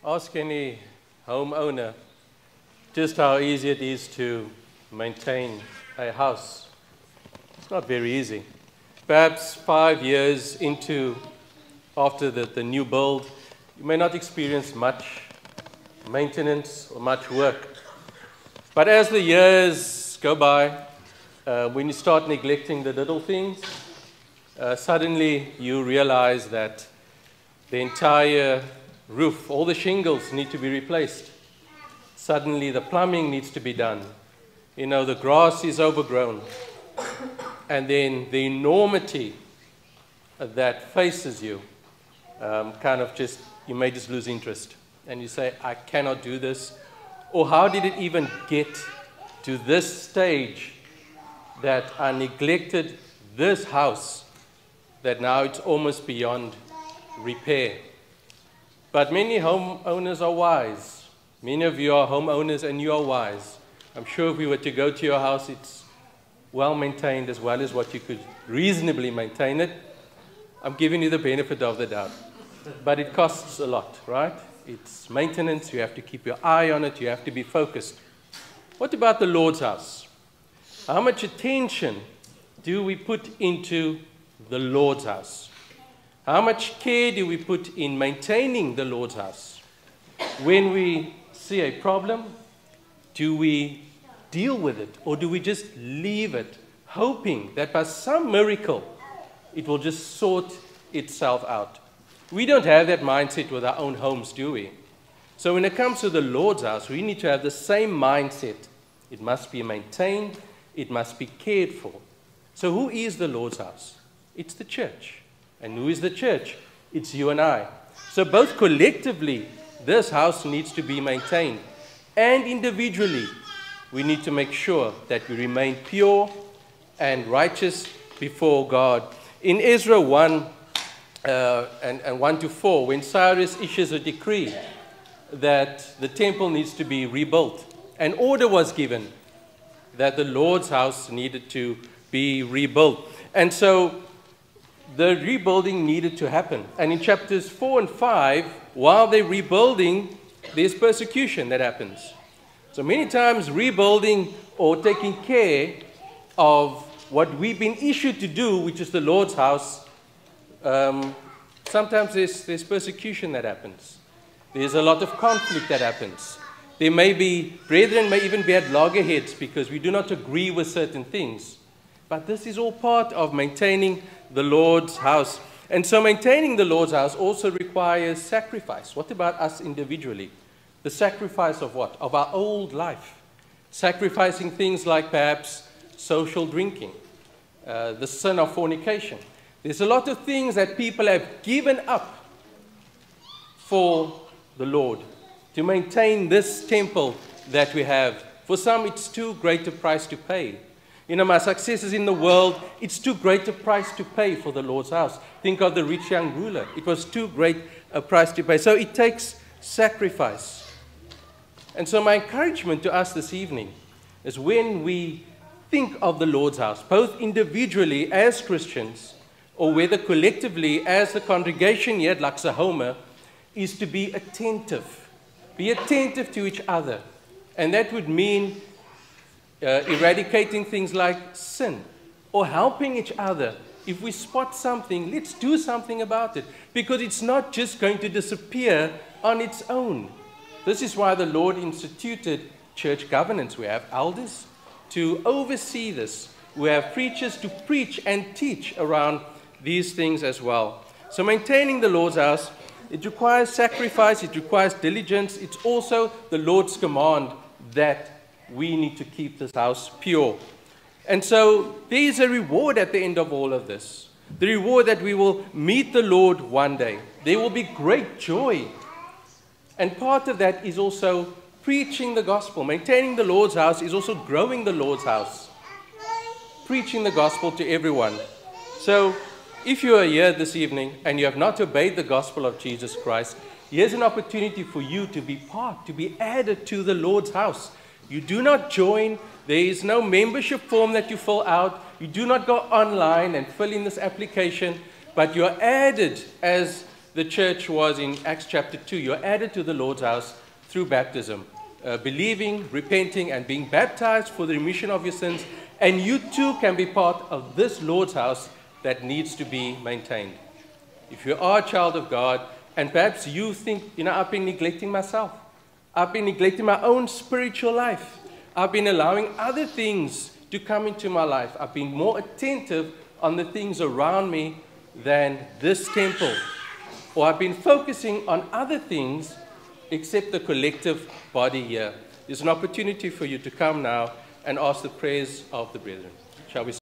Ask any homeowner just how easy it is to maintain a house. It's not very easy. Perhaps 5 years after the new build, you may not experience much maintenance or much work. But as the years go by, when you start neglecting the little things, suddenly you realize that the entire roof, all the shingles need to be replaced. Suddenly the plumbing needs to be done. You know, the grass is overgrown. And then the enormity that faces you, you may just lose interest. And you say, I cannot do this. Or how did it even get to this stage that I neglected this house, that now it's almost beyond repair? But many homeowners are wise. Many of you are homeowners and you are wise. I'm sure if we were to go to your house, it's well maintained as well as what you could reasonably maintain it. I'm giving you the benefit of the doubt. But it costs a lot, right? It's maintenance. You have to keep your eye on it. You have to be focused. What about the Lord's house? How much attention do we put into the Lord's house? How much care do we put in maintaining the Lord's house? When we see a problem, do we deal with it, or do we just leave it, hoping that by some miracle it will just sort itself out? We don't have that mindset with our own homes, do we? So when it comes to the Lord's house, we need to have the same mindset. It must be maintained, it must be cared for. So who is the Lord's house? It's the church. And who is the church? It's you and I. So both collectively, this house needs to be maintained. And individually, we need to make sure that we remain pure and righteous before God. In Ezra 1 and 1 to 4, when Cyrus issues a decree that the temple needs to be rebuilt, an order was given that the Lord's house needed to be rebuilt. And so the rebuilding needed to happen. And in chapters 4 and 5, while they're rebuilding, there's persecution that happens. So many times rebuilding or taking care of what we've been issued to do, which is the Lord's house, sometimes there's persecution that happens. There's a lot of conflict that happens. There may be, brethren may even be at loggerheads because we do not agree with certain things. But this is all part of maintaining the Lord's house. And so maintaining the Lord's house also requires sacrifice. What about us individually? The sacrifice of what? Of our old life. Sacrificing things like perhaps social drinking, the sin of fornication. There's a lot of things that people have given up for the Lord to maintain this temple that we have. For some, it's too great a price to pay. You know, my successes in the world, it's too great a price to pay for the Lord's house. Think of the rich young ruler. It was too great a price to pay. So it takes sacrifice. And so my encouragement to us this evening is when we think of the Lord's house, both individually as Christians or whether collectively as the congregation here at Laxahoma, is to be attentive. Be attentive to each other. And that would mean eradicating things like sin or helping each other. If we spot something, let's do something about it, because it's not just going to disappear on its own. This is why the Lord instituted church governance. We have elders to oversee this. We have preachers to preach and teach around these things as well. So maintaining the Lord's house, it requires sacrifice, it requires diligence. It's also the Lord's command that we need to keep this house pure. And so there is a reward at the end of all of this. The reward that we will meet the Lord one day. There will be great joy. And part of that is also preaching the gospel. Maintaining the Lord's house is also growing the Lord's house. Preaching the gospel to everyone. So if you are here this evening and you have not obeyed the gospel of Jesus Christ, here's an opportunity for you to be part, to be added to the Lord's house. You do not join. There is no membership form that you fill out. You do not go online and fill in this application, but you are added as the church was in Acts chapter 2. You're added to the Lord's house through baptism, believing, repenting, and being baptized for the remission of your sins. And you too can be part of this Lord's house that needs to be maintained. If you are a child of God, and perhaps you think, I've been neglecting myself. I've been neglecting my own spiritual life. I've been allowing other things to come into my life. I've been more attentive on the things around me than this temple. Or I've been focusing on other things except the collective body here. There's an opportunity for you to come now and ask the prayers of the brethren. Shall we